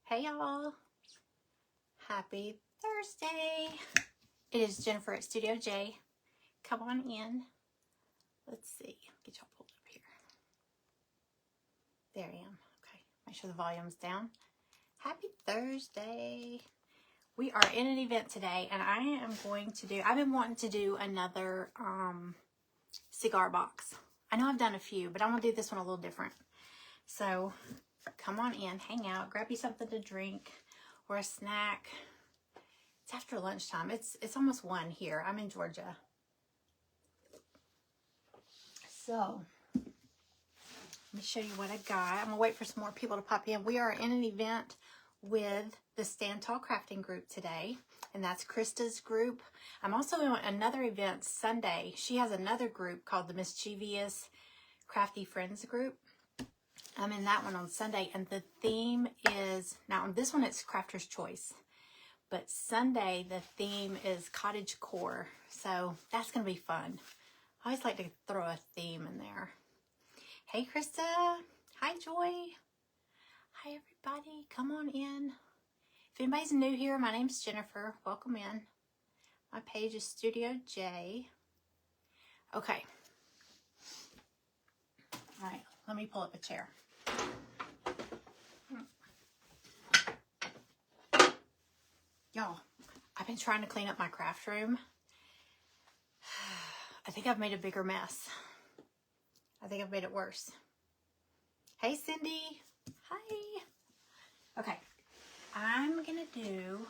Hey y'all, happy Thursday. It is Jennifer at Studio J. Come on in. Let's see, get y'all pulled up here. There I am. Okay, make sure the volume's down. Happy Thursday. We are in an event today, and I am going to do, I've been wanting to do another cigar box. I know I've done a few, but I'm going to do this one a little different. So come on in, hang out, grab you something to drink or a snack. It's after lunchtime. It's almost 1 here. I'm in Georgia. So let me show you what I got. I'm going to wait for some more people to pop in. We are in an event with the Stand Tall Crafting group today, and that's Krista's group. I'm also in another event Sunday. She has another group called the Mischievous Crafty Friends group. I'm in that one on Sunday, and the theme is, now on this one it's Crafter's Choice, but Sunday the theme is cottagecore, so that's going to be fun. I always like to throw a theme in there. Hey Krista, hi Joy, hi everybody, come on in. If anybody's new here, my name's Jennifer, welcome in. My page is Studio J. Okay, all right, let me pull up a chair. Y'all, I've been trying to clean up my craft room. I think I've made a bigger mess. I think I've made it worse. Hey, Cindy. Hi. Okay, I'm gonna do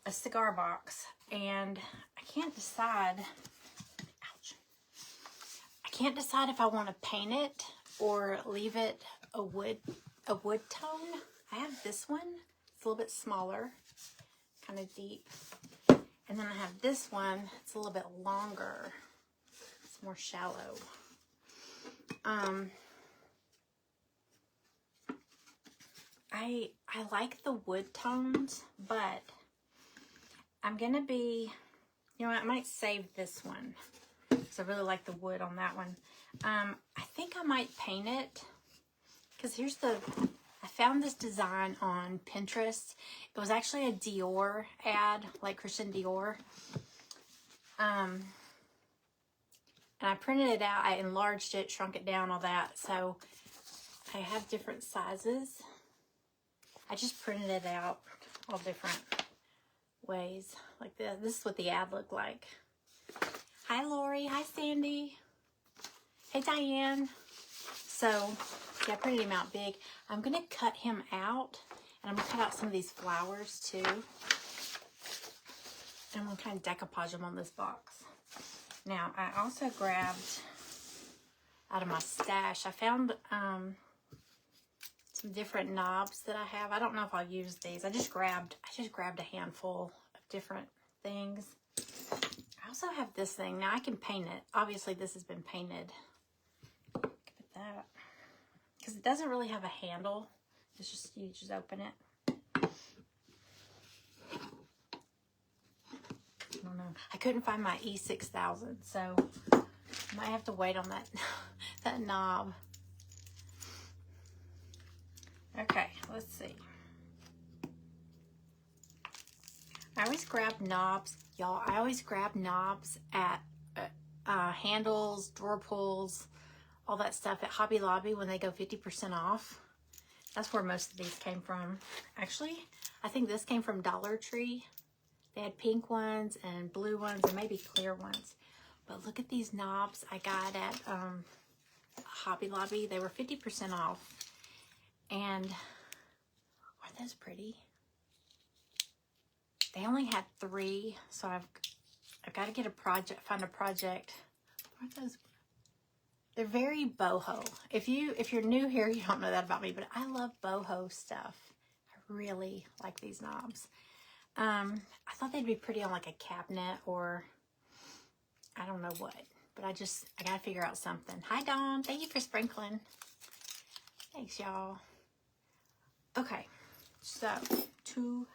a cigar box, and I can't decide. Ouch. I can't decide if I want to paint it or leave it a wood tone. I have this one. It's a little bit smaller, kind of deep. And then I have this one. It's a little bit longer. It's more shallow. I like the wood tones, but I'm gonna be, you know what, I might save this one because I really like the wood on that one. I think I might paint it because I found this design on Pinterest. It was actually a Dior ad, like Christian Dior. And I printed it out, I enlarged it, shrunk it down, all that. So I have different sizes. I just printed it out all different ways, like this. This is what the ad looked like. Hi Lori, hi Sandy. Hey Diane. So yeah, I printed him out big. I'm gonna cut him out, and I'm gonna cut out some of these flowers too. And I'm gonna kind of decoupage them on this box. Now, I also grabbed out of my stash, I found some different knobs that I have. I don't know if I'll use these. I just grabbed a handful of different things. I also have this thing. Now I can paint it. Obviously this has been painted. Look at that. Because it doesn't really have a handle. It's just, you just open it. I don't know. I couldn't find my E6000, so I might have to wait on that knob. Okay, let's see. I always grab knobs, y'all. I always grab knobs at handles, drawer pulls, all that stuff at Hobby Lobby when they go 50% off. That's where most of these came from. Actually, I think this came from Dollar Tree. They had pink ones and blue ones and maybe clear ones. But look at these knobs I got at Hobby Lobby. They were 50% off. And aren't those pretty? They only had 3, so I've got to get a project, find a project. Aren't those? They're very boho. If you're new here, you don't know that about me, but I love boho stuff. I really like these knobs. I thought they'd be pretty on like a cabinet or I don't know what, but I gotta figure out something. Hi Dawn, thank you for sprinkling. Thanks y'all. Okay, so to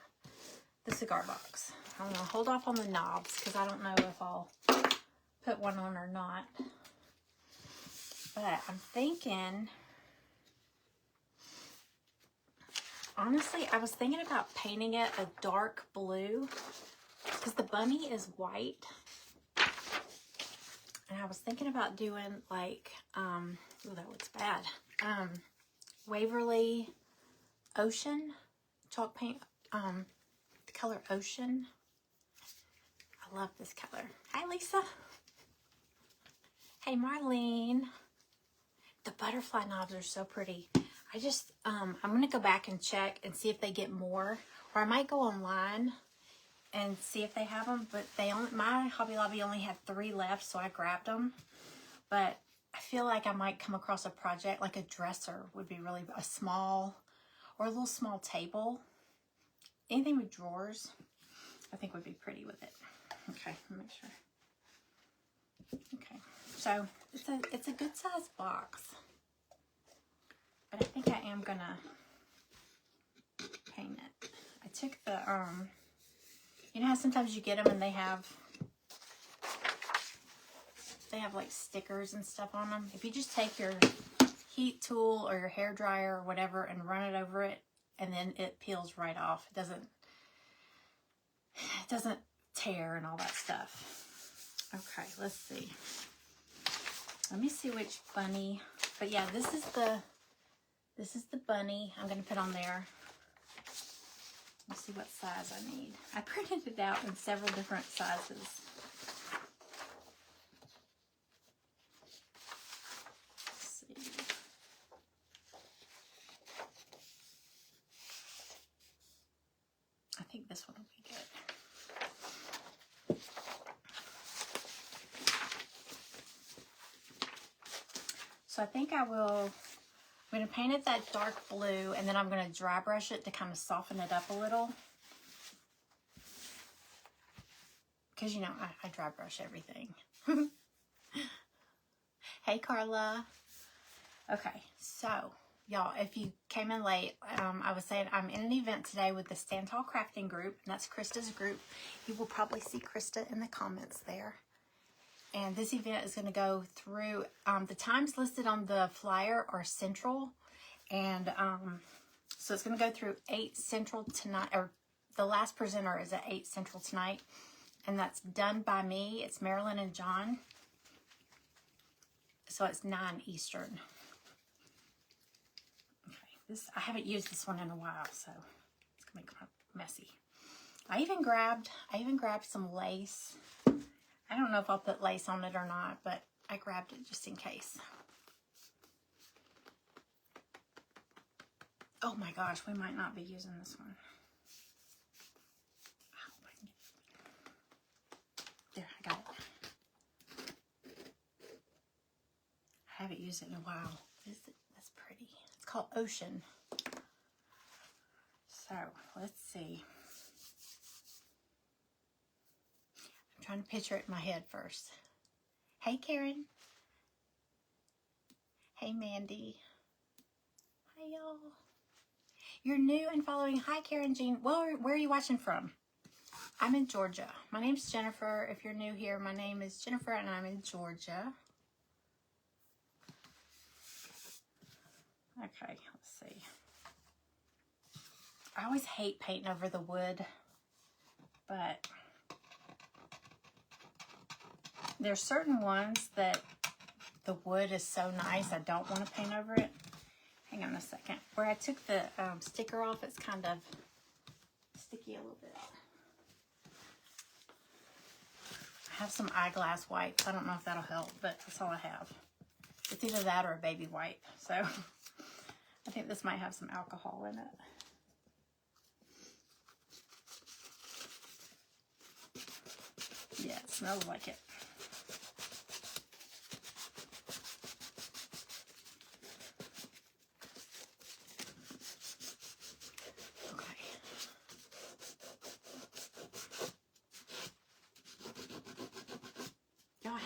the cigar box. I'm gonna hold off on the knobs because I don't know if I'll put one on or not. But I'm thinking honestly, I was thinking about painting it a dark blue because the bunny is white. And I was thinking about doing like, oh, that looks bad. Waverly Ocean chalk paint, the color Ocean. I love this color. Hi, Lisa. Hey, Marlene. The butterfly knobs are so pretty. I just, I'm going to go back and check and see if they get more. Or I might go online and see if they have them. But they only, my Hobby Lobby only had 3 left, so I grabbed them. But I feel like I might come across a project, like a dresser would be really, a small, or a little small table. Anything with drawers, I think would be pretty with it. Okay, let me make sure. Okay, so it's a good size box. But I think I am gonna paint it. I took the, you know how sometimes you get them and they have like stickers and stuff on them? If you just take your heat tool or your hair dryer or whatever and run it over it, and then it peels right off. It doesn't tear and all that stuff. Okay, let's see. Let me see which bunny. But yeah, this is the bunny I'm going to put on there. Let's see what size I need. I printed it out in several different sizes. Let's see. I think this one will be good. So I think I'm going to paint it that dark blue, and then I'm going to dry brush it to kind of soften it up a little. Because, you know, I dry brush everything. Hey, Carla. Okay, so, y'all, if you came in late, I was saying I'm in an event today with the Stand Tall Crafting group, and that's Krista's group. You will probably see Krista in the comments there. And this event is going to go through, the times listed on the flyer are Central. And so it's going to go through 8 Central tonight, or the last presenter is at 8 Central tonight. And that's done by me. It's Marilyn and John. So it's 9 Eastern. Okay, I haven't used this one in a while, so it's going to be kind of messy. I even grabbed some lace. I don't know if I'll put lace on it or not, but I grabbed it just in case. Oh my gosh, we might not be using this one. There, I got it. I haven't used it in a while. That's pretty. It's called Ocean. So, let's see. I'm trying to picture it in my head first. Hey, Karen. Hey, Mandy. Hi, y'all. You're new and following. Hi, Karen Jean. Well, where are you watching from? I'm in Georgia. My name's Jennifer. If you're new here, my name is Jennifer and I'm in Georgia. Okay, let's see. I always hate painting over the wood, but there's certain ones that the wood is so nice I don't want to paint over it. Hang on a second. Where I took the sticker off, it's kind of sticky a little bit. I have some eyeglass wipes. I don't know if that'll help, but that's all I have. It's either that or a baby wipe. So I think this might have some alcohol in it. Yeah, it smells like it.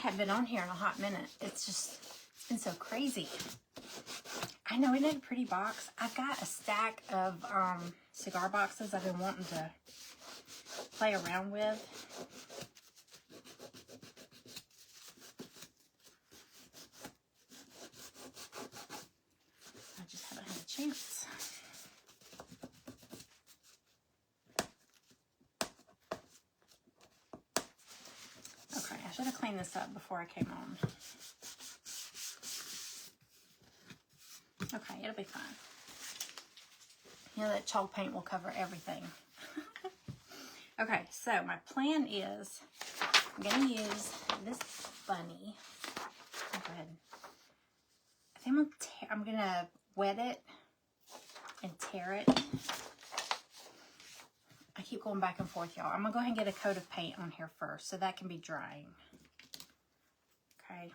Haven't been on here in a hot minute. It's been so crazy. I know, isn't it a pretty box? I've got a stack of cigar boxes I've been wanting to play around with. I just haven't had a chance. I should have cleaned this up before I came on. Okay, it'll be fine. You know that chalk paint will cover everything. Okay, so my plan is I'm going to use this bunny. Go ahead. I think I'm gonna wet it and tear it. I keep going back and forth, y'all. I'm gonna go ahead and get a coat of paint on here first so that can be drying. Okay.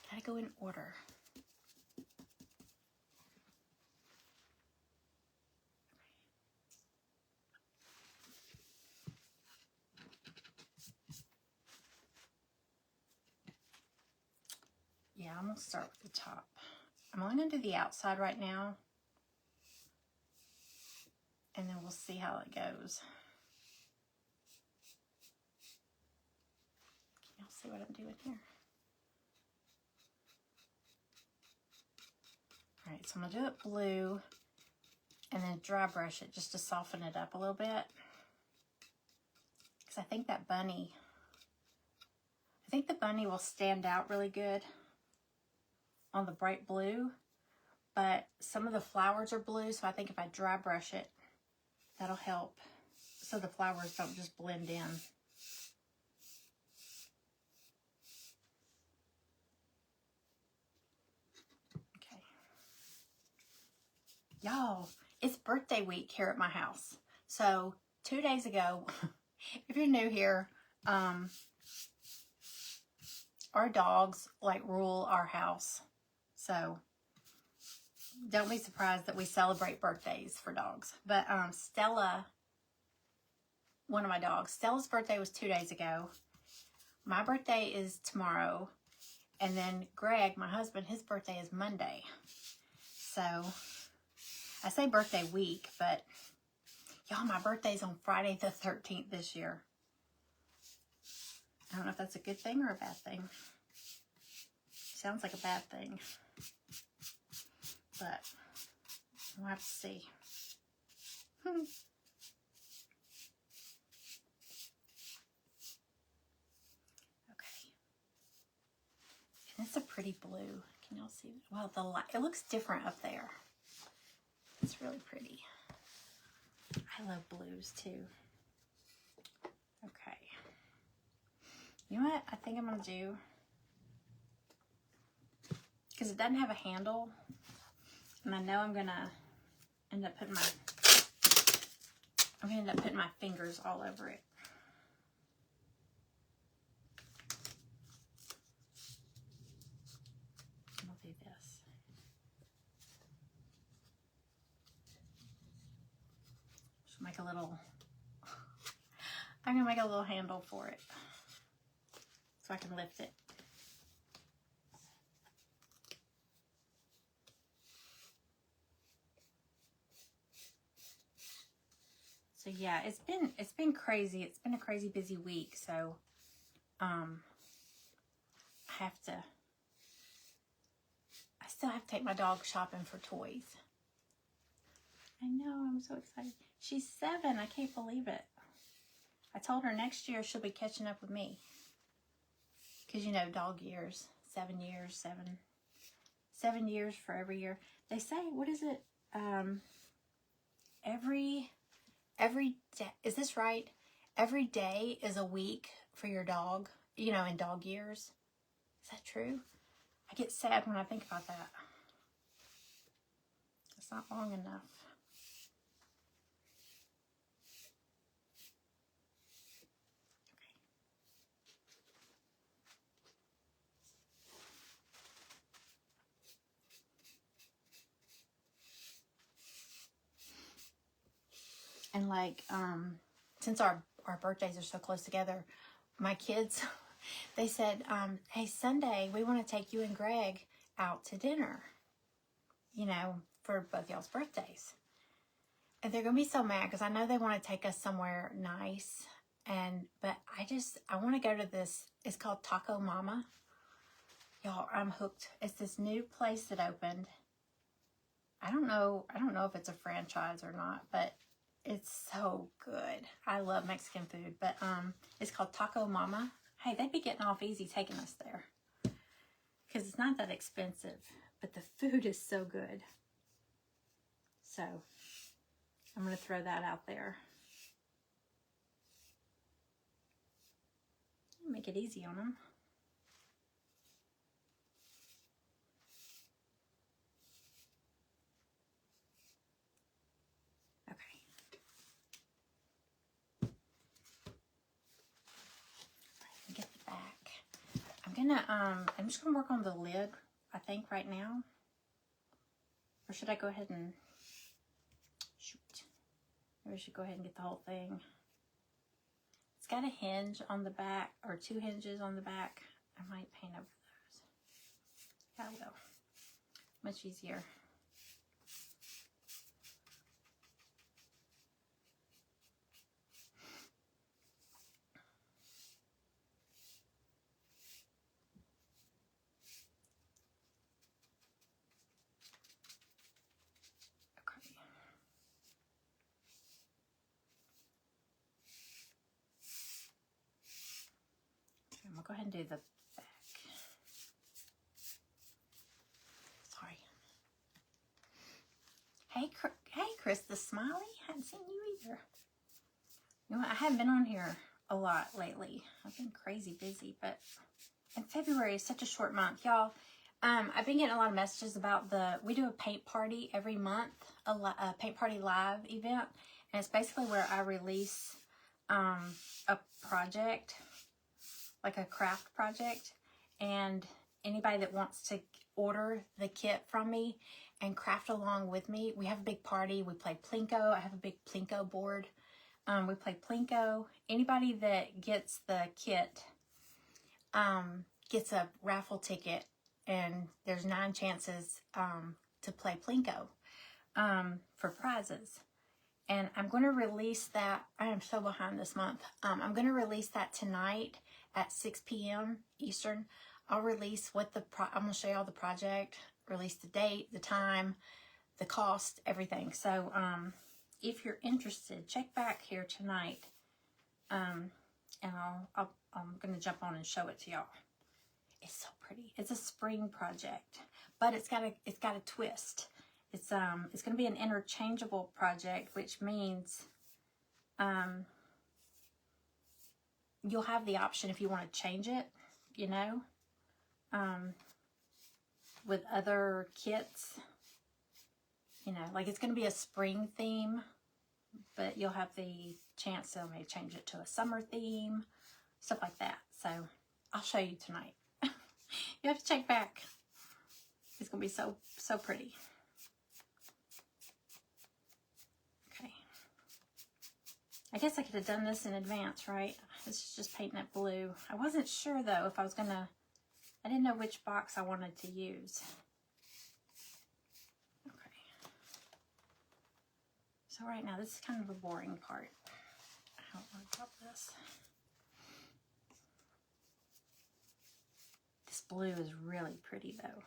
Gotta go in order. Yeah, I'm gonna start with the top. I'm only gonna do the outside right now, and then we'll see how it goes. Can y'all see what I'm doing here? All right, so I'm gonna do it blue, and then dry brush it just to soften it up a little bit. Because I think that bunny, the bunny will stand out really good on the bright blue, but some of the flowers are blue, so I think if I dry brush it, that'll help so the flowers don't just blend in. Okay. Y'all, it's birthday week here at my house. So 2 days ago, if you're new here, our dogs like rule our house. So don't be surprised that we celebrate birthdays for dogs. But Stella, one of my dogs, Stella's birthday was 2 days ago. My birthday is tomorrow. And then Greg, my husband, his birthday is Monday. So I say birthday week, but y'all, my birthday's on Friday the 13th this year. I don't know if that's a good thing or a bad thing. Sounds like a bad thing. But we'll have to see. Okay. And it's a pretty blue. Can y'all see? Well, the light, it looks different up there. It's really pretty. I love blues too. Okay. You know what I think I'm going to do? Because it doesn't have a handle. And I know I'm going to end up putting my fingers all over it. We'll do this. Just make a little, I'm going to make a little handle for it so I can lift it. So yeah, it's been crazy. It's been a crazy busy week. So, I still have to take my dog shopping for toys. I know, I'm so excited. She's 7. I can't believe it. I told her next year she'll be catching up with me. Because, you know, dog years. 7 years, 7 years for every year. They say, what is it? Every day, is this right? Every day is a week for your dog, you know, in dog years. Is that true? I get sad when I think about that. It's not long enough. And like, since our birthdays are so close together, my kids, they said, hey, Sunday, we want to take you and Greg out to dinner, you know, for both y'all's birthdays. And they're going to be so mad because I know they want to take us somewhere nice. But I want to go to this, it's called Taco Mama. Y'all, I'm hooked. It's this new place that opened. I don't know if it's a franchise or not, but It's so good. I love Mexican food, but it's called Taco Mama. Hey, they'd be getting off easy taking us there because it's not that expensive, but the food is so good. So I'm going to throw that out there. Make it easy on them. Get the back. I'm just gonna work on the lid, I think, right now. Or should I go ahead and shoot? Maybe I should go ahead and get the whole thing. It's got a hinge on the back, or 2 hinges on the back. I might paint over those. Yeah, I will. Much easier. I'm gonna go ahead and do the back. Sorry. Hey, Chris the Smiley. Hadn't seen you either. You know what? I haven't been on here a lot lately. I've been crazy busy, but and February is such a short month, y'all. I've been getting a lot of messages about we do a paint party every month, a paint party live event, and it's basically where I release a project, like a craft project, and anybody that wants to order the kit from me and craft along with me, we have a big party. We play Plinko. I have a big Plinko board. We play Plinko. Anybody that gets the kit gets a raffle ticket, and there's 9 chances to play Plinko for prizes. And I'm going to release that. I am so behind this month. I'm going to release that tonight at 6 p.m. Eastern. I'll release I'm going to show you all the project, release the date, the time, the cost, everything. So if you're interested, check back here tonight, and I'm going to jump on and show it to y'all. It's so pretty. It's a spring project, but it's got a twist. It's going to be an interchangeable project, which means you'll have the option if you want to change it, you know, with other kits. You know, like it's going to be a spring theme, but you'll have the chance to maybe change it to a summer theme, stuff like that. So I'll show you tonight. You have to check back. It's going to be so pretty. Okay. I guess I could have done this in advance, right? This is just painting it blue. I wasn't sure, though, if I was going to... I didn't know which box I wanted to use. Okay. So right now, this is kind of a boring part. I don't want to drop this. This blue is really pretty, though.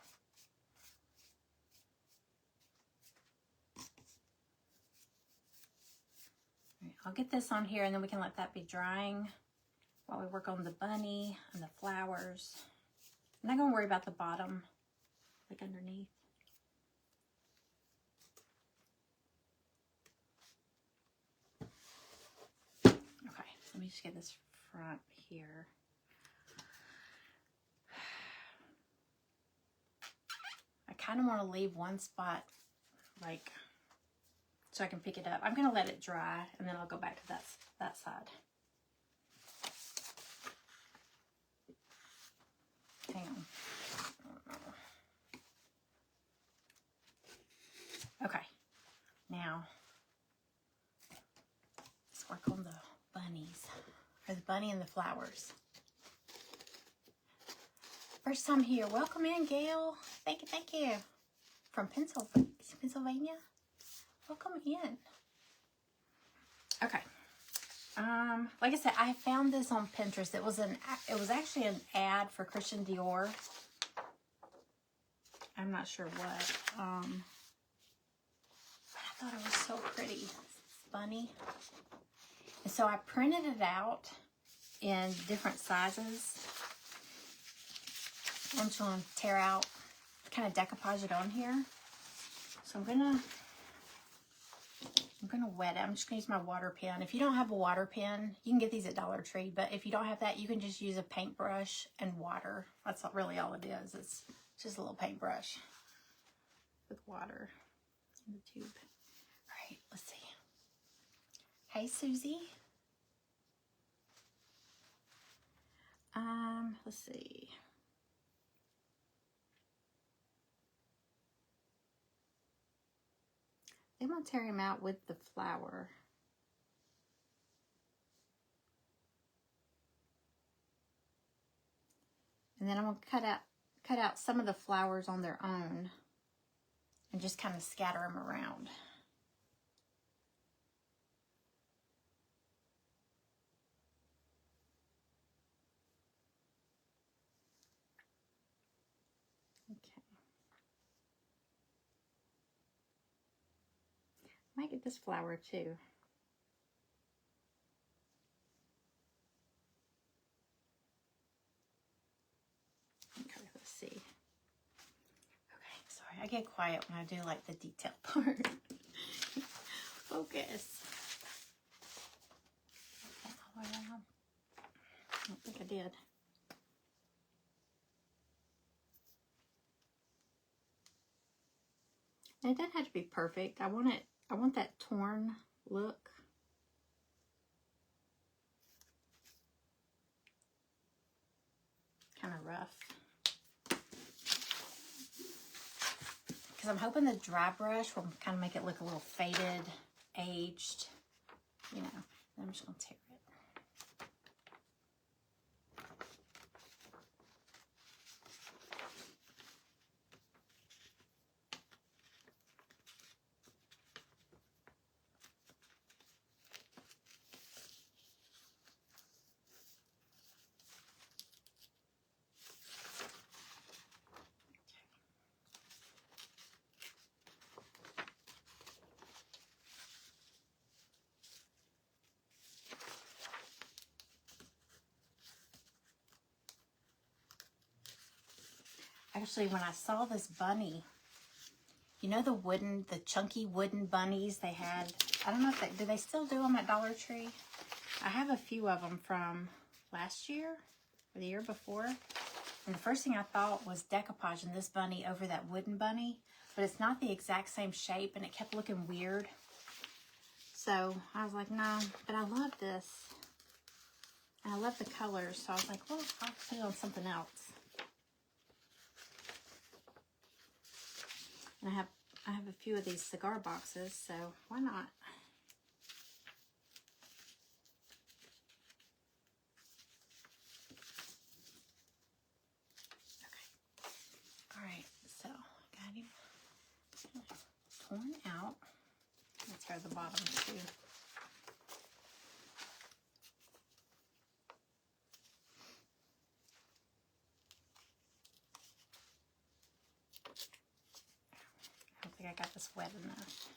Right, I'll get this on here, and then we can let that be drying while we work on the bunny and the flowers. I'm not going to worry about the bottom, like underneath. Okay, let me just get this front here. I kind of want to leave one spot, like, so I can pick it up. I'm going to let it dry, and then I'll go back to that side. Hang on. Okay. Now, let's work on the bunnies, or the bunny and the flowers. First time here. Welcome in, Gail. Thank you. From Pennsylvania. Welcome in. Okay. Like I said, I found this on Pinterest. It was actually an ad for Christian Dior. I'm not sure what. But I thought it was so pretty. bunny. And so I printed it out in different sizes. I'm just going to tear out, kind of decoupage it on here. So I'm gonna wet it. I'm just gonna use my water pen. If you don't have a water pen, you can get these at Dollar Tree, but if you don't have that, you can just use a paintbrush and water. That's really all it is. It's just a little paintbrush with water in the tube. All right, let's see. Hey, Susie. Let's see. I'm gonna tear him out with the flower. And then I'm gonna cut out some of the flowers on their own and just kind of scatter them around. Okay. I might get this flower too. Okay, let's see. Okay, sorry, I get quiet when I do like the detail part. Focus. All the way around. I don't think I did. And it doesn't have to be perfect. I want that torn look. Kind of rough. Because I'm hoping the dry brush will kind of make it look a little faded, aged, you know. I'm just going to tear it. Actually, when I saw this bunny, you know the chunky wooden bunnies they had? I don't know if do they still do them at Dollar Tree? I have a few of them from last year or the year before. And the first thing I thought was decoupaging this bunny over that wooden bunny, but it's not the exact same shape and it kept looking weird. So I was like, no, but I love this. And I love the colors, so I was like, well, I'll put it on something else. And I have a few of these cigar boxes, so why not? Okay. All right, so got him torn out. Let's tear the bottom too. I don't think I got this wet enough.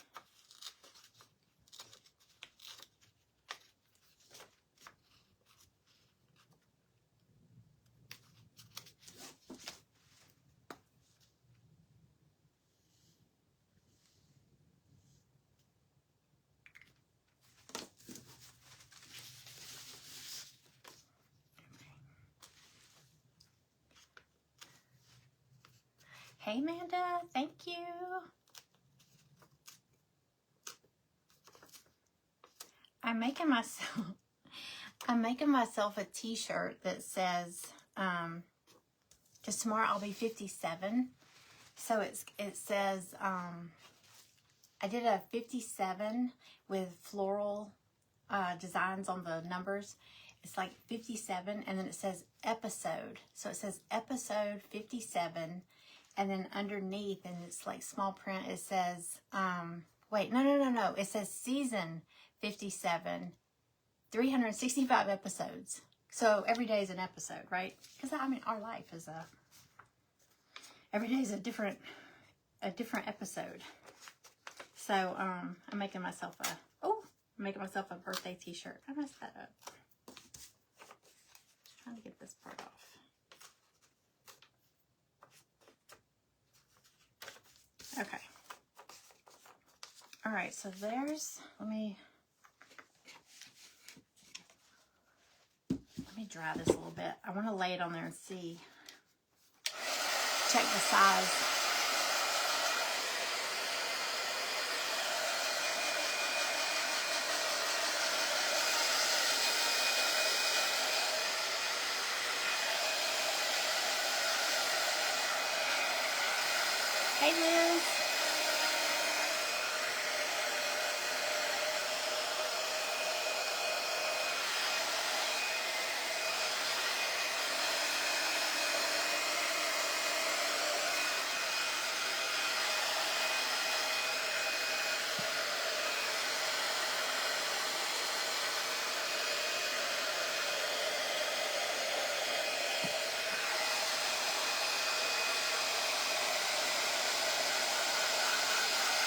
Hey, Amanda, thank you. I'm making myself a t-shirt that says, because tomorrow I'll be 57. So it says, I did a 57 with floral designs on the numbers. It's like 57, and then it says episode. So it says episode 57, and then underneath, and it's like small print, it says, wait, no. It says season 57, 365 episodes. So every day is an episode, right? Because I mean, our life is every day is a different episode. So I'm making myself a, oh, I'm making myself a birthday t-shirt. I messed that up. Just trying to get this part off. Okay. All right, so there's, let me dry this a little bit. I want to lay it on there and see. Check the size. Hey, Liz.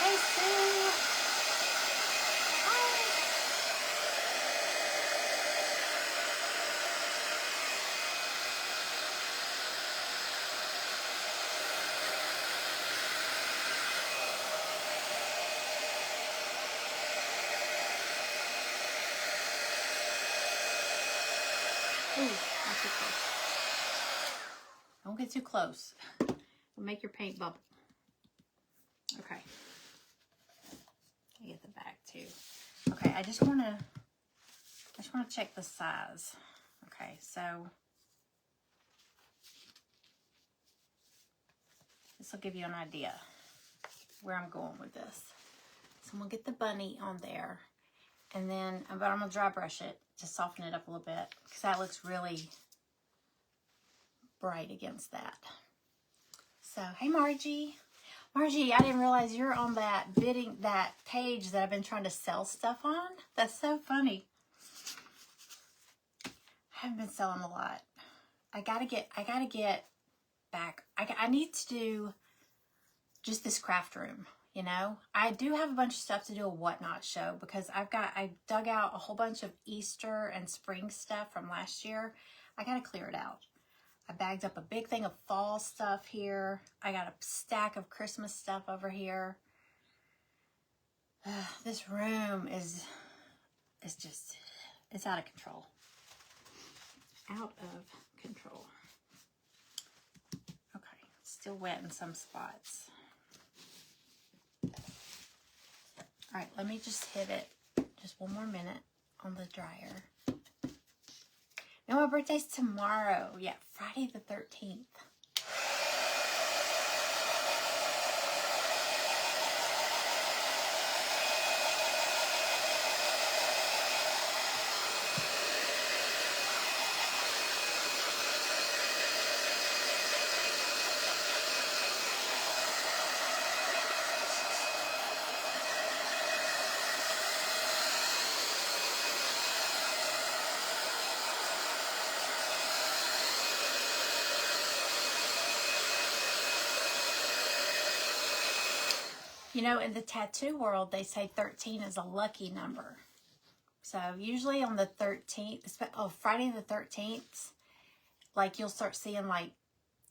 Hey, Sue. Hi. Ooh, not too close. Don't get too close. It'll make your paint bubble. Okay. I get the back too. Okay, I just want to check the size. Okay, so this will give you an idea where I'm going with this. So I'm gonna get the bunny on there, and then but I'm gonna dry brush it to soften it up a little bit because that looks really bright against that. So hey, Margie. Margie, I didn't realize you're on that page that I've been trying to sell stuff on. That's so funny. I haven't been selling a lot. I gotta get back. I need to do just this craft room, you know. I do have a bunch of stuff to do a whatnot show because I dug out a whole bunch of Easter and spring stuff from last year. I gotta clear it out. I bagged up a big thing of fall stuff here. I got a stack of Christmas stuff over here. This room is just, it's out of control. Out of control. Okay, still wet in some spots. All right, let me just hit it just one more minute on the dryer. No, my birthday's tomorrow. Yeah, Friday the 13th. You know, in the tattoo world, they say 13 is a lucky number. So usually on the 13th, Friday the 13th, like you'll start seeing like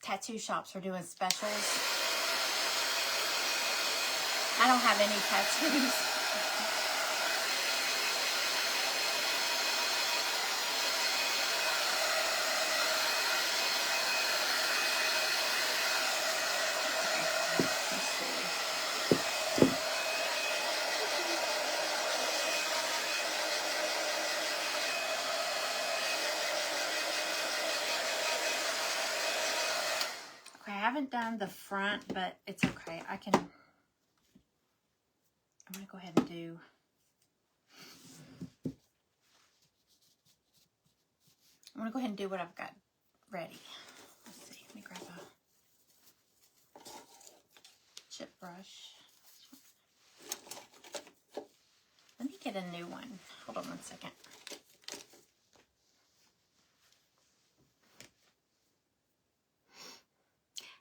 tattoo shops are doing specials. I don't have any tattoos. I haven't done the front, but it's okay. I'm going to go ahead and do... I'm going to go ahead and do what I've got ready. Let's see. Let me grab a chip brush. Let me get a new one. Hold on one second.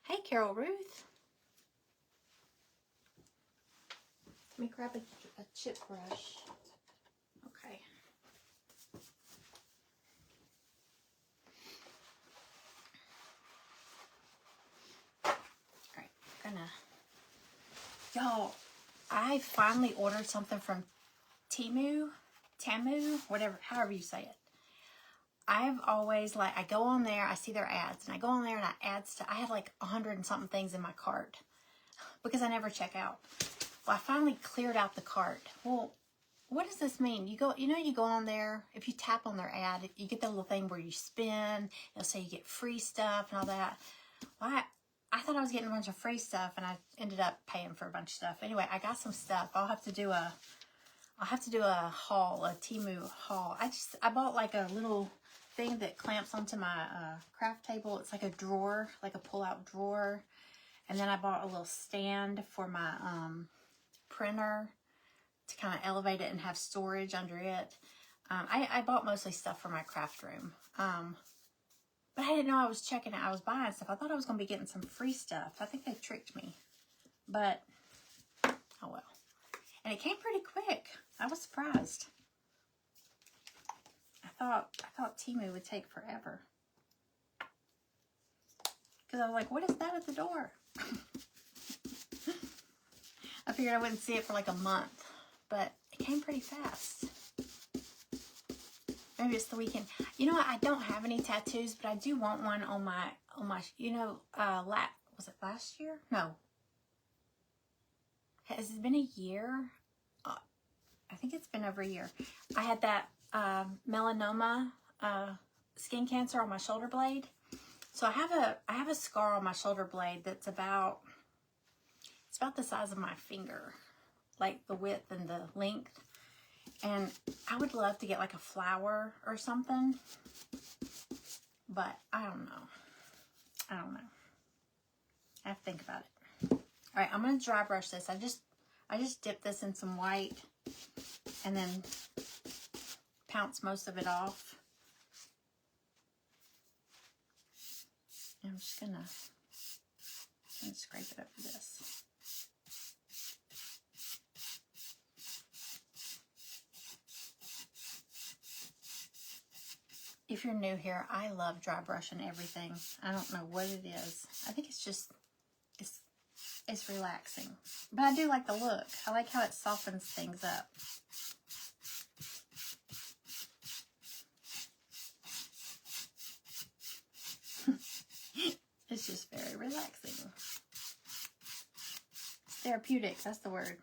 Hey, Carol Ruth. Let me grab a chip brush. Y'all, I finally ordered something from Tamu, whatever, however you say it. I've always, like, I go on there, I see their ads, and I go on there and I add stuff. I have like 100 and something things in my cart because I never check out. Well, I finally cleared out the cart. Well, what does this mean? You go, you go on there, if you tap on their ad, you get that little thing where you spin, it'll say you get free stuff and all that. Well, I thought I was getting a bunch of free stuff, and I ended up paying for a bunch of stuff. Anyway, I got some stuff. I'll have to do a haul, a Temu haul. I bought like a little thing that clamps onto my craft table. It's like a drawer, like a pull-out drawer. And then I bought a little stand for my printer to kind of elevate it and have storage under it. I bought mostly stuff for my craft room. But I didn't know I was checking it. I was buying stuff. I thought I was going to be getting some free stuff. I think they tricked me. But, oh well. And it came pretty quick. I was surprised. I thought Temu would take forever. Because I was like, what is that at the door? I figured I wouldn't see it for like a month. But it came pretty fast. Maybe it's the weekend. You know what? I don't have any tattoos, but I do want one on my, was it last year? No. Has it been a year? I think it's been over a year. I had that melanoma skin cancer on my shoulder blade. So I have a scar on my shoulder blade that's about the size of my finger, like the width and the length. And I would love to get like a flower or something, but I don't know. I have to think about it. All right, I'm gonna dry brush this. I just dipped this in some white and then pounce most of it off. And I'm just gonna scrape it up with this. If you're new here, I love dry brushing everything. I don't know what it is. I think it's just, it's relaxing. But I do like the look. I like how it softens things up. It's just very relaxing. Therapeutic, that's the word.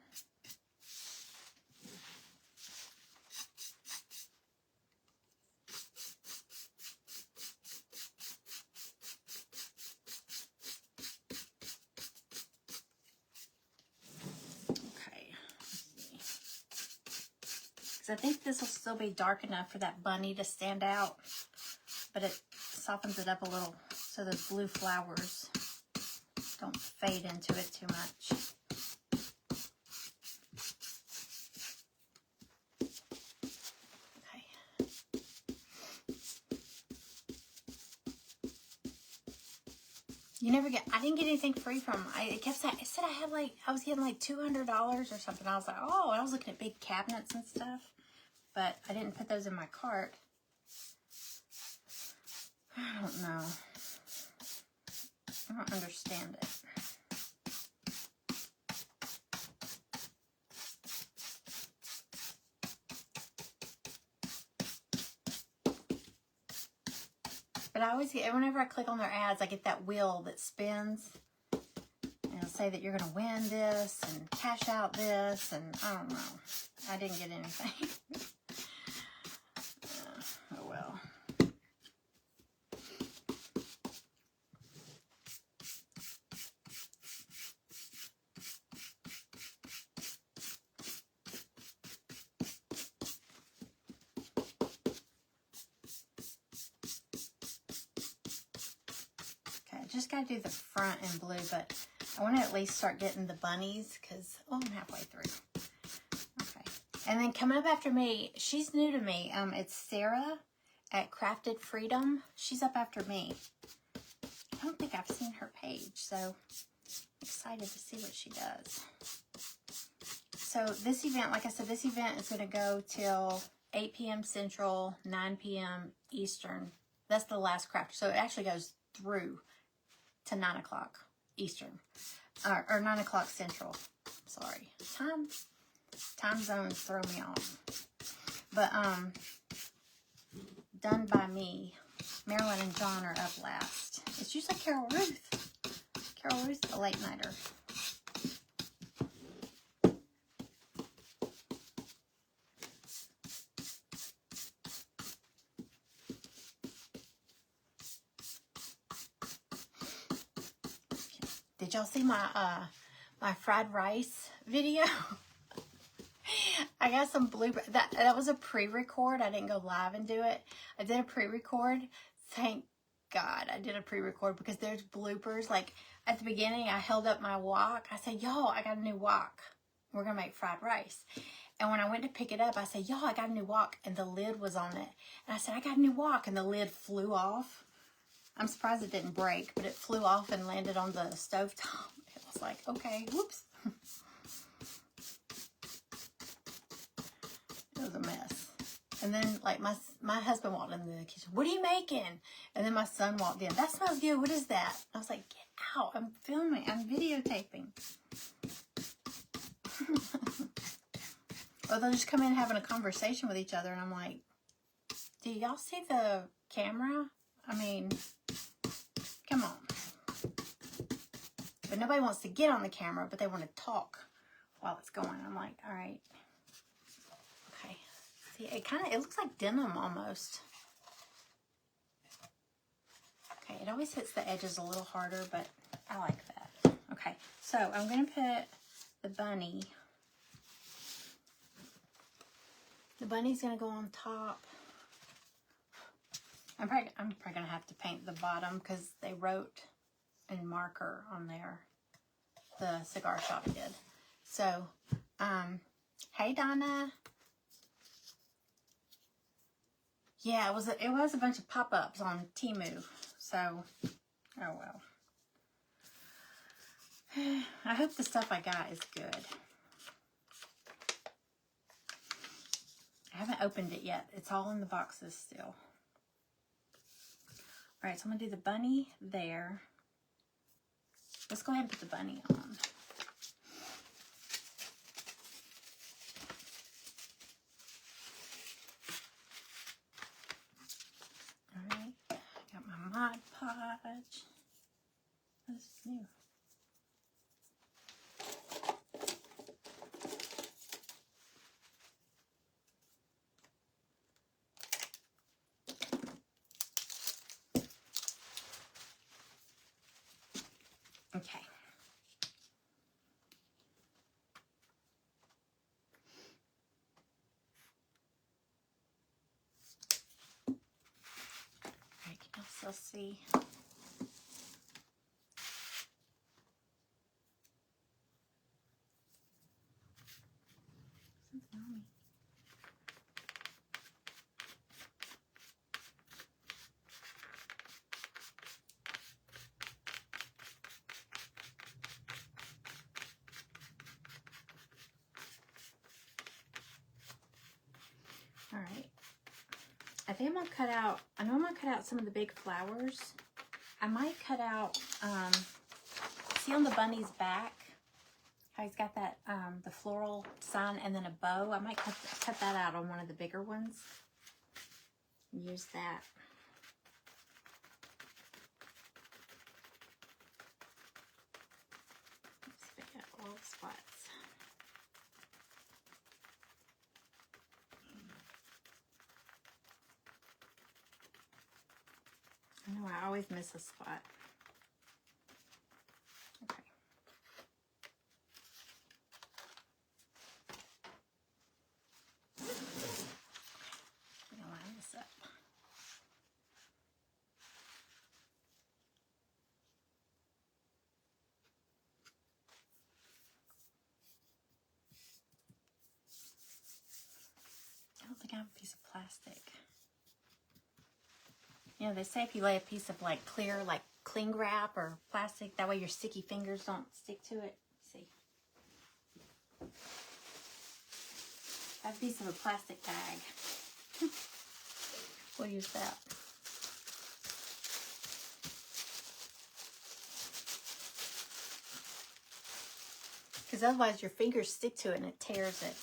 I think this will still be dark enough for that bunny to stand out, but it softens it up a little so those blue flowers don't fade into it too much. Okay. You never get, I didn't get anything free from them. It said I was getting like $200 or something. I was like, oh, I was looking at big cabinets and stuff. But I didn't put those in my cart. I don't know. I don't understand it. But I always get, whenever I click on their ads, I get that wheel that spins. And it'll say that you're going to win this and cash out this. And I don't know. I didn't get anything. Oh well. Okay, I just got to do the front in blue, but I want to at least start getting the bunnies because, oh, I'm halfway through. And then coming up after me, she's new to me. It's Sara at Crafted Freedom. She's up after me. I don't think I've seen her page, so I'm excited to see what she does. So this event, like I said, this event is going to go till 8 p.m. Central, 9 p.m. Eastern. That's the last craft. So it actually goes through to 9 o'clock Eastern. or 9 o'clock Central. Sorry. Time zones throw me off. But, done by me. Marilyn and John are up last. It's usually Carol Ruth. Carol Ruth, a late nighter. Did y'all see my my fried rice video? I got some blueberry. That was a pre-record. I didn't go live and do it. I did a pre-record. Thank God I did a pre-record because there's bloopers. Like at the beginning, I held up my wok. I said, "Y'all, I got a new wok. We're gonna make fried rice." And when I went to pick it up, I said, "Y'all, I got a new wok," and the lid was on it. And I said, "I got a new wok," and the lid flew off. I'm surprised it didn't break, but it flew off and landed on the stovetop. It was like, okay, whoops. It was a mess. And then, like, my husband walked in the kitchen. "What are you making?" And then my son walked in. "That smells good. What is that?" I was like, "Get out. I'm filming. I'm videotaping." Or they'll just come in having a conversation with each other, and I'm like, "Do y'all see the camera? I mean, come on." But nobody wants to get on the camera, but they want to talk while it's going. I'm like, all right. Okay. See, it looks like denim almost. Okay, it always hits the edges a little harder, but I like that. Okay, so I'm going to put the bunny. The bunny's going to go on top. I'm probably going to have to paint the bottom because they wrote in marker on there. The cigar shop did. So, hey Donna. Yeah, it was a bunch of pop-ups on Temu. So, oh well. I hope the stuff I got is good. I haven't opened it yet. It's all in the boxes still. Alright, so I'm going to do the bunny there. Let's go ahead and put the bunny on. Alright, got my Mod Podge. This is new. Okay. I can also see. All right. I think I'm going to cut out, I know I'm going to cut out some of the big flowers. I might cut out, see on the bunny's back, how he's got that, the floral sign and then a bow. I might cut that out on one of the bigger ones. Use that. Let's pick out all the spots. I know I always miss a spot. Okay. I'm gonna line this up. I don't think I have a piece of plastic. You know, they say if you lay a piece of like clear, like cling wrap or plastic, that way your sticky fingers don't stick to it. Let's see. I have a piece of a plastic bag. We'll use that. because otherwise your fingers stick to it and it tears it.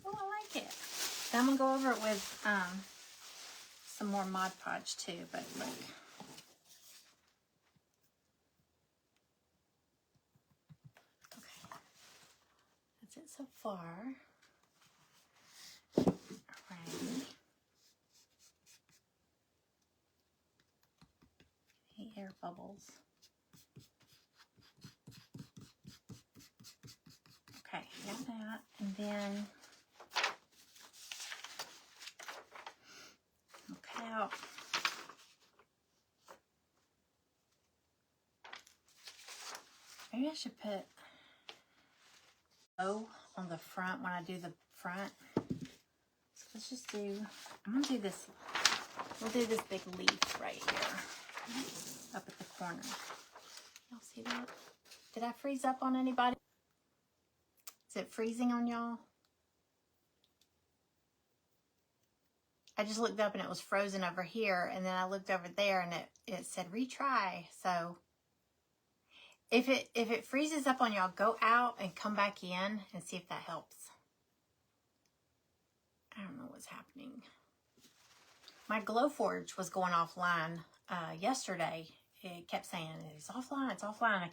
Oh, I like it. Then I'm going to go over it with some more Mod Podge too, but look. Okay. That's it so far. Alright. Any air bubbles. Okay, got that. And then I'll cut out maybe I should put O on the front when I do the front. So let's just do, I'm gonna do this, we'll do this big leaf right here up at the corner. Y'all see that? Did I freeze up on anybody? Is it freezing on y'all? I just looked up and it was frozen over here, and then I looked over there and it said retry. So if it freezes up on y'all, go out and come back in and see if that helps. I don't know what's happening. My Glowforge was going offline yesterday. It kept saying it's offline, it's offline.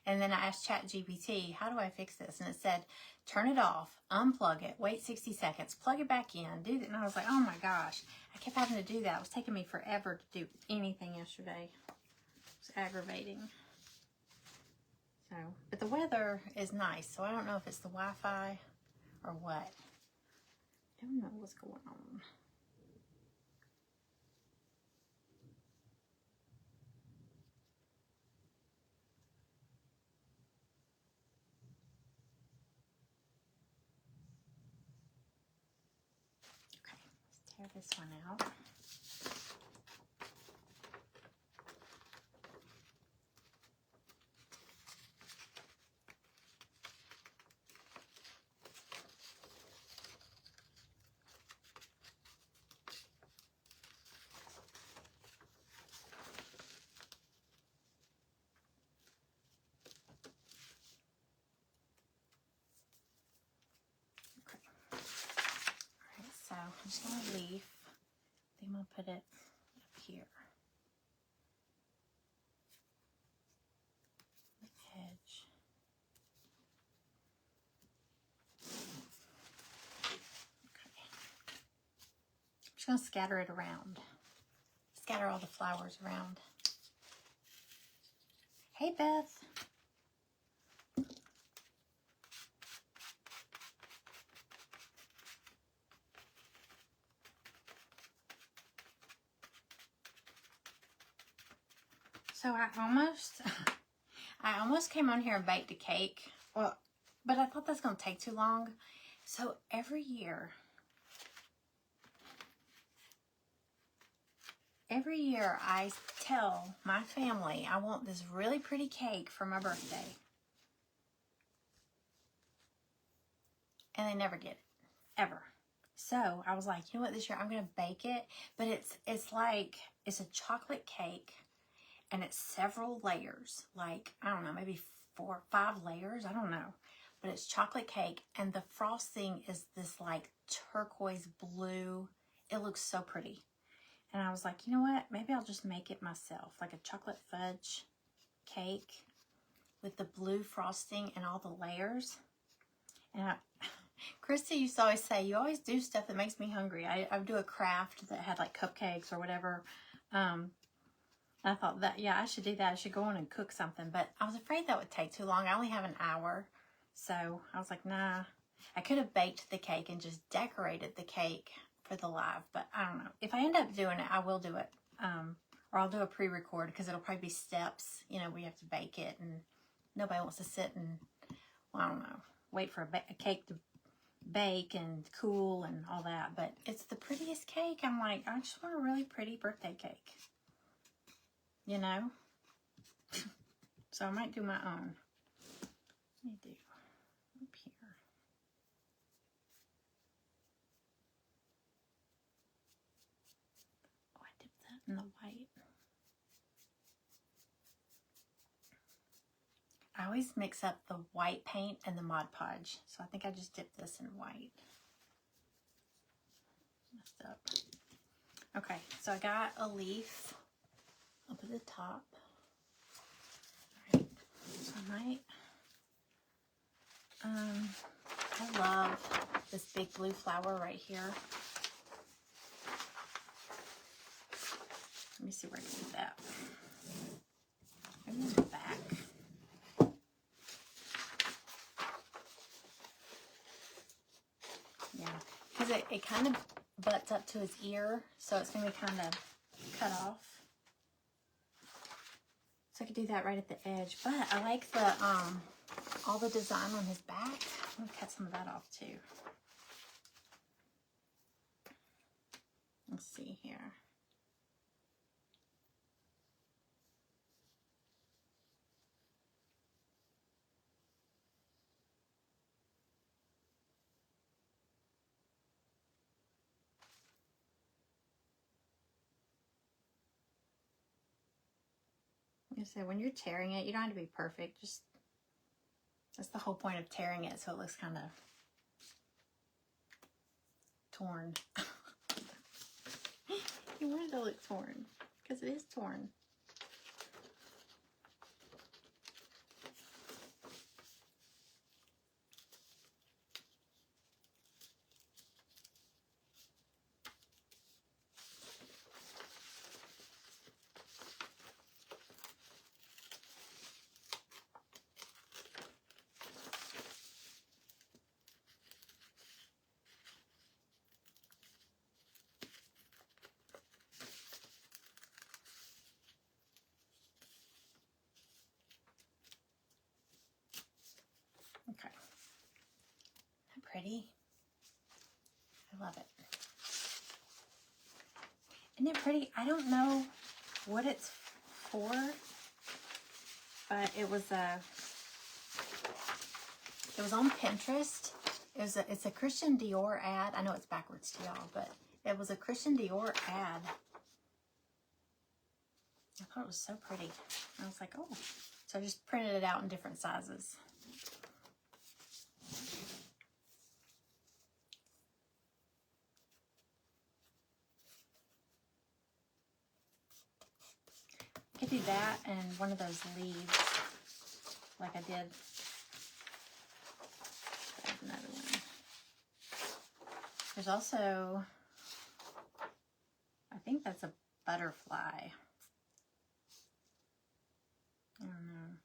And then I asked ChatGPT, how do I fix this? And it said, turn it off, unplug it, wait 60 seconds, plug it back in, do that. And I was like, oh my gosh, I kept having to do that. It was taking me forever to do anything yesterday. It was aggravating. So, but the weather is nice, so I don't know if it's the Wi-Fi or what. I don't know what's going on. Tear this one out. Okay. All right, so I'm just going to leaf. I think I'm going to put it up here. The edge. Okay. I'm just going to scatter it around. Scatter all the flowers around. Hey, Beth. So I almost came on here and baked a cake. Well, but I thought that's going to take too long. So every year I tell my family I want this really pretty cake for my birthday. And they never get it, ever. So I was like, you know what, this year I'm going to bake it. But it's like, it's a chocolate cake. And it's several layers, like, I don't know, maybe 4 or 5 layers, I don't know. But it's chocolate cake, and the frosting is this, like, turquoise blue. It looks so pretty. And I was like, you know what, maybe I'll just make it myself, like a chocolate fudge cake with the blue frosting and all the layers. And Christy used to always say, you always do stuff that makes me hungry. I would do a craft that had, like, cupcakes or whatever. I thought that, yeah, I should do that. I should go on and cook something. But I was afraid that would take too long. I only have an hour. So I was like, nah. I could have baked the cake and just decorated the cake for the live. But I don't know. If I end up doing it, I will do it. Or I'll do a pre-record because it'll probably be steps. You know, we have to bake it. And nobody wants to sit and, well, I don't know, wait for a cake to bake and cool and all that. But it's the prettiest cake. I'm like, I just want a really pretty birthday cake. You know? so I might do my own. Let me do up here. Oh, I dipped that in the white. I always mix up the white paint and the Mod Podge, so I think I just dipped this in white. Messed up. Okay, so I got a leaf up at the top. All right, so I might, I love this big blue flower right here. Let me see where I can do that. Maybe in the back. Yeah, because it kind of butts up to his ear, so it's going to be kind of cut off. So I could do that right at the edge, but I like the all the design on his back. I'm going to cut some of that off too. Let's see here. Like I said, when you're tearing it, you don't have to be perfect. Just that's the whole point of tearing it, so it looks kind of torn. You want it to look torn because it is torn. Okay. Isn't that pretty? I love it. Isn't it pretty? I don't know what it's for, but it was on Pinterest. It's a Christian Dior ad. I know it's backwards to y'all, but it was a Christian Dior ad. I thought it was so pretty. I was like, oh. So I just printed it out in different sizes. I could do that and one of those leaves like I did. There's another one. There's also, I think that's a butterfly. I don't know.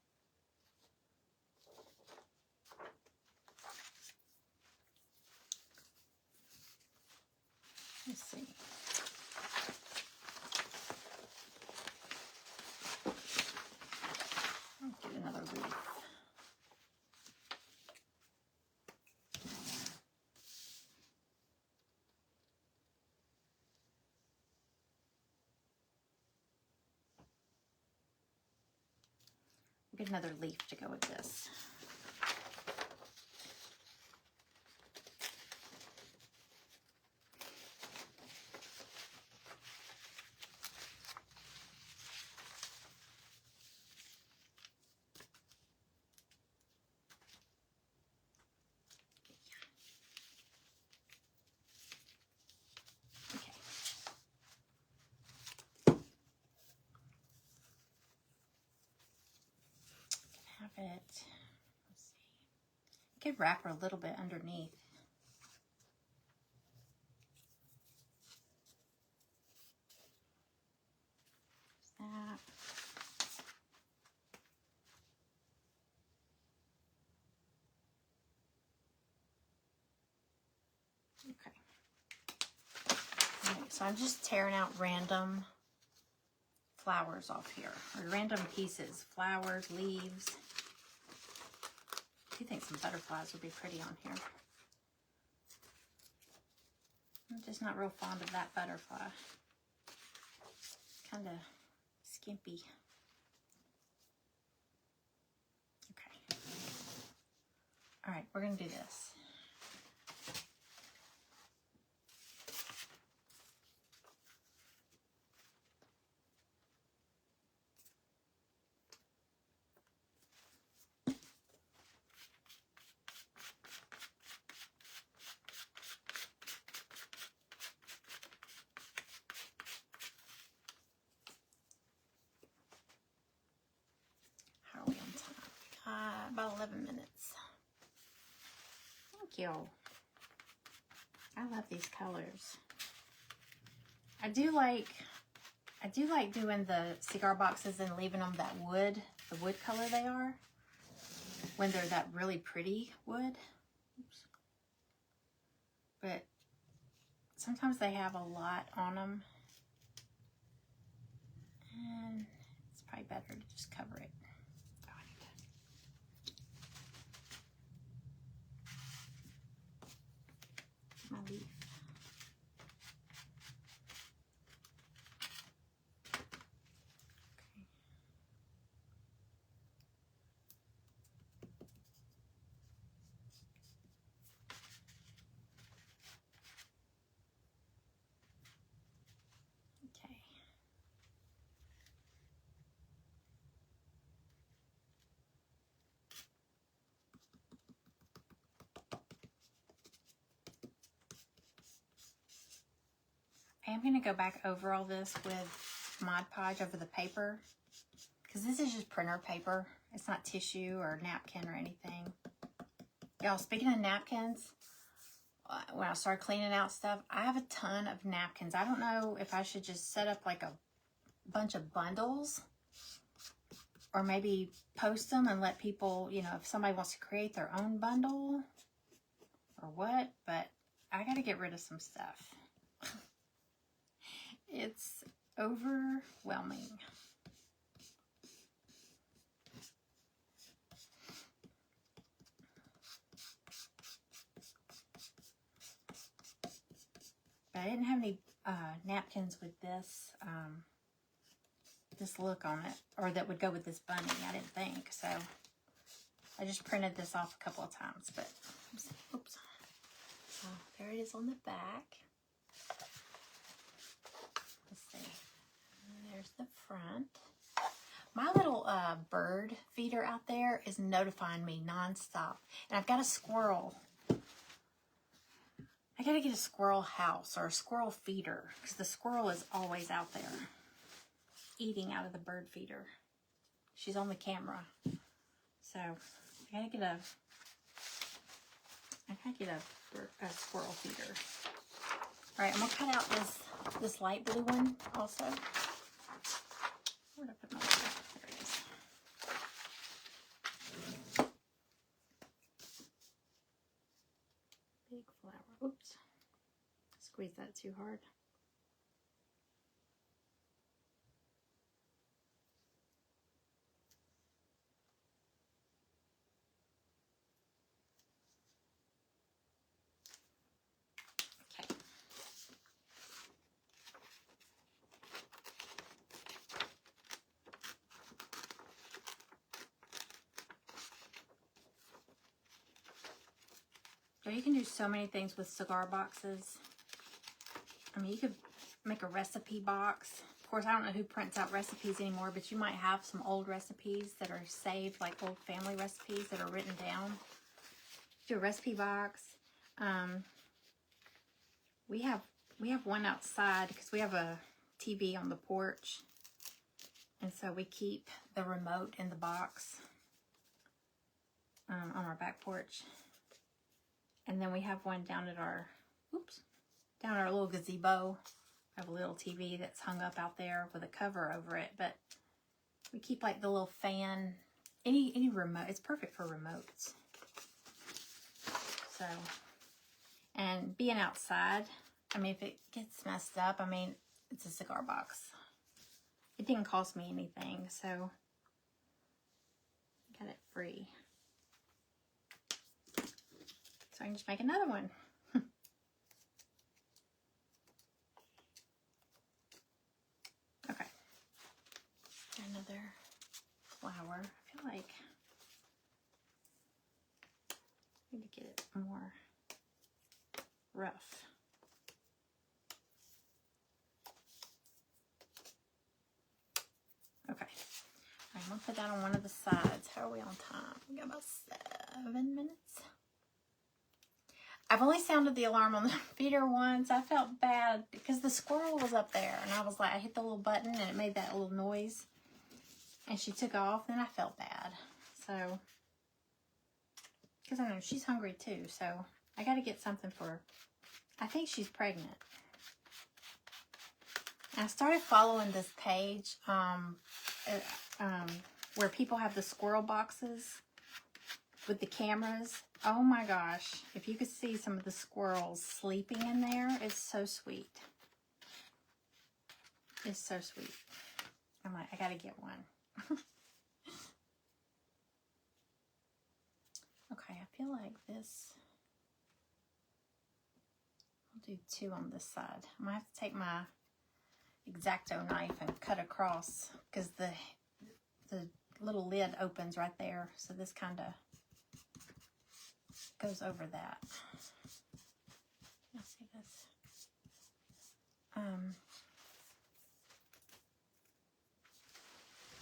Let's see. I'll get another leaf. I'll get another leaf to go with this. It. Let's see. I could wrap her a little bit underneath. That. Okay. All right, so I'm just tearing out random flowers off here, or random pieces, flowers, leaves. I do think some butterflies would be pretty on here. I'm just not real fond of that butterfly. Kind of skimpy. All right, we're going to do this. How are we on time? About 11 minutes. Thank you. I love these colors. I do like doing the cigar boxes and leaving them that wood, the wood color they are, when they're that really pretty wood. Oops. But sometimes they have a lot on them, and it's probably better to just cover it. Oh, I need to. My leaf. Okay. I am going to go back over all this with Mod Podge over the paper, because this is just printer paper. It's not tissue or napkin or anything. Y'all, speaking of napkins, when I started cleaning out stuff, I have a ton of napkins. I don't know if I should just set up like a bunch of bundles, or maybe post them and let people, you know, if somebody wants to create their own bundle or what, but I got to get rid of some stuff. It's overwhelming. But I didn't have any napkins with this this look on it, or that would go with this bunny. I didn't think so. I just printed this off a couple of times, but oops. So there it is on the back. Let's see. And there's the front. My little bird feeder out there is notifying me nonstop, and I've got a squirrel. I gotta get a squirrel house or a squirrel feeder, because the squirrel is always out there eating out of the bird feeder. She's on the camera. So I gotta get a squirrel feeder. All right, I'm gonna cut out this light blue one also. Where'd I put my light? There it is. Big flower. Oops. Squeeze that too hard. Okay. So you can do so many things with cigar boxes. I mean, you could make a recipe box. Of course, I don't know who prints out recipes anymore, but you might have some old recipes that are saved, like old family recipes that are written down. Do a recipe box. We have one outside because we have a TV on the porch, and so we keep the remote in the box on our back porch. And then we have one down at our little gazebo. I have a little TV that's hung up out there with a cover over it, but we keep like the little fan, any remote. It's perfect for remotes. So, and being outside, I mean, if it gets messed up, I mean, it's a cigar box. It didn't cost me anything, so I got it free. So I can just make another one. Okay. Another flower. I feel like need to get it more rough. Okay. I'm going to put that on one of the sides. How are we on time? We got about 7 minutes. I've only sounded the alarm on the feeder once. I felt bad because the squirrel was up there. And I was like, I hit the little button and it made that little noise. And she took off. Then I felt bad. So, because I know she's hungry too. So, I got to get something for her. I think she's pregnant. And I started following this page where people have the squirrel boxes with the cameras. Oh my gosh. If you could see some of the squirrels sleeping in there, it's so sweet. It's so sweet. I'm like, I got to get one. Okay, I feel like this. I'll do 2 on this side. I'm going to have to take my X-Acto knife and cut across because the little lid opens right there. So this kind of goes over that. Let's see this.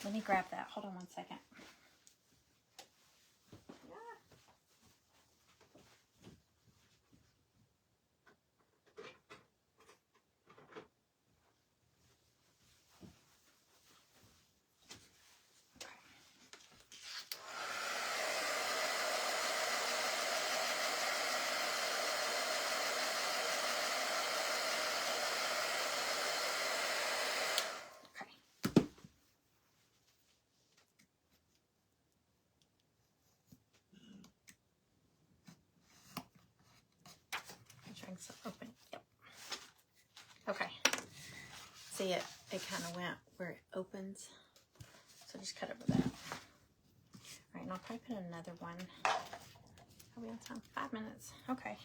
Let me grab that. Hold on one second. Open. Yep. Okay. See it? It kind of went where it opens. So just cut over that. All right, and I'll probably put another one. Are we on time? 5 minutes. Okay.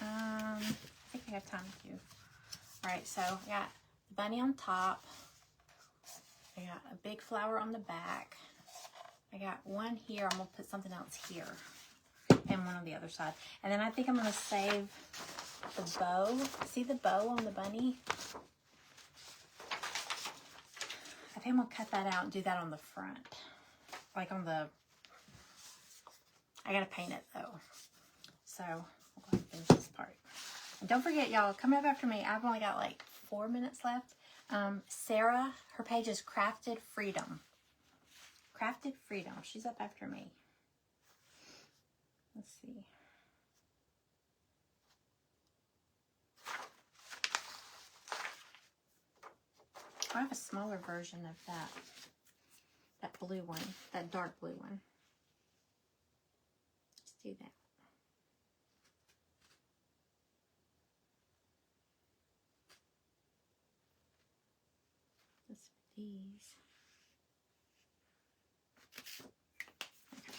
I think I have time to do. Alright, so I got the bunny on top. I got a big flower on the back. I got one here. I'm going to put something else here. And one on the other side. And then I think I'm going to save the bow. See the bow on the bunny? I think I'm going to cut that out and do that on the front. Like on the... I got to paint it though. So, we'll go ahead and finish this part. And don't forget, y'all, come up after me. I've only got like 4 minutes left. Sara, her page is Crafted Freedom. Crafted Freedom. She's up after me. Let's see. I have a smaller version of that blue one, that dark blue one. Let's do that. Let's put these. Okay.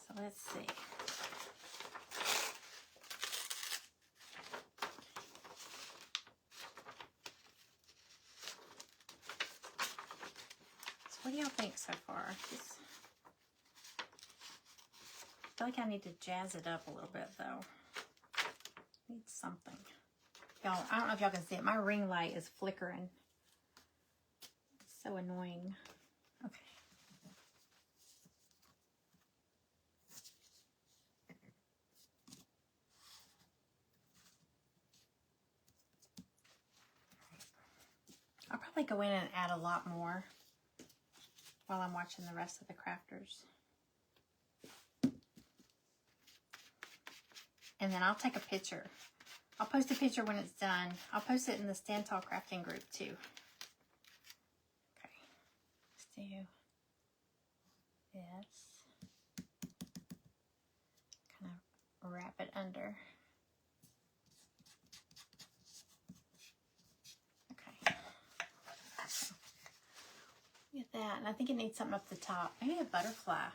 So let's see. What do y'all think so far? I feel like I need to jazz it up a little bit though. Need something. Y'all, I don't know if y'all can see it. My ring light is flickering. It's so annoying. Okay. I'll probably go in and add a lot more while I'm watching the rest of the crafters. And then I'll take a picture. I'll post a picture when it's done. I'll post it in the Stand Tall Crafting group too. Okay, let's do this. Kind of wrap it under. Okay. Look at that. And I think it needs something up the top. Maybe a butterfly.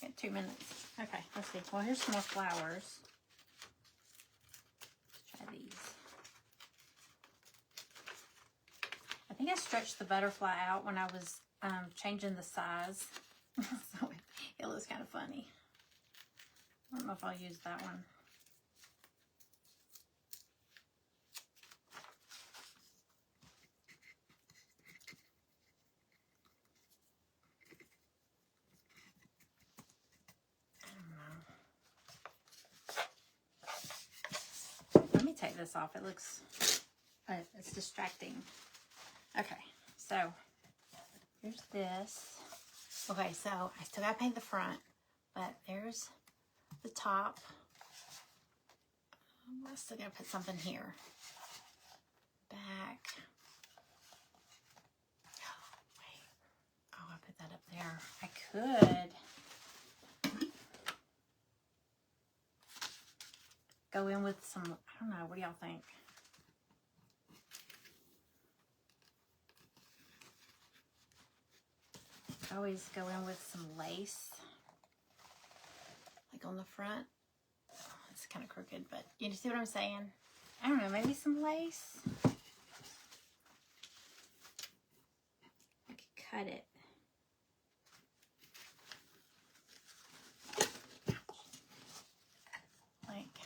Got 2 minutes. Okay, let's see. Well, here's some more flowers. Let's try these. I think I stretched the butterfly out when I was changing the size. So it looks kind of funny. I don't know if I'll use that one. Let me take this off. It looks, it's distracting. Okay, so here's this. Okay, so I still gotta paint the front, but there's the top. I'm still gonna put something here. Back. Oh, wait. Oh, I put that up there. I could go in with some, I don't know, what do y'all think? I always go in with some lace, like on the front. Oh, it's kind of crooked, but you see what I'm saying? I don't know, maybe some lace. I could cut it. Like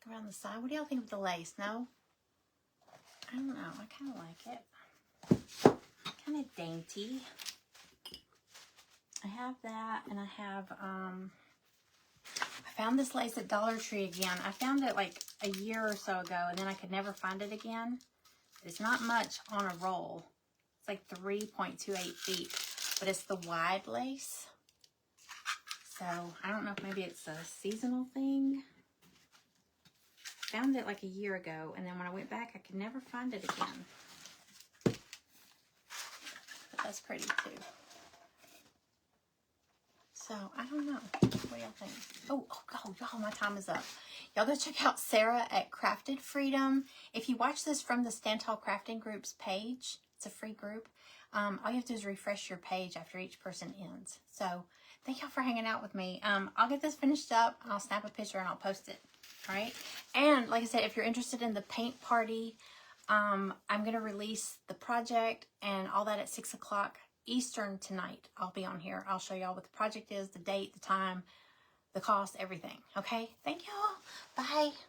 around the side. What do y'all think of the lace? No? I don't know. I kind of like it. Kind of dainty. I have that, and I have, I found this lace at Dollar Tree again. I found it like a year or so ago, and then I could never find it again. It's not much on a roll. It's like 3.28 feet, but it's the wide lace. So, I don't know if maybe it's a seasonal thing. Found it like a year ago, and then when I went back, I could never find it again. But that's pretty too. So, I don't know. What do y'all think? Oh, y'all, my time is up. Y'all go check out Sara at Crafted Freedom. If you watch this from the Stand Tall Crafting Group's page, it's a free group. All you have to do is refresh your page after each person ends. So, thank y'all for hanging out with me. I'll get this finished up. I'll snap a picture and I'll post it. All right. And like I said, if you're interested in the paint party, I'm going to release the project and all that at 6 o'clock Eastern tonight. I'll be on here. I'll show y'all what the project is, the date, the time, the cost, everything. Okay. Thank y'all. Bye.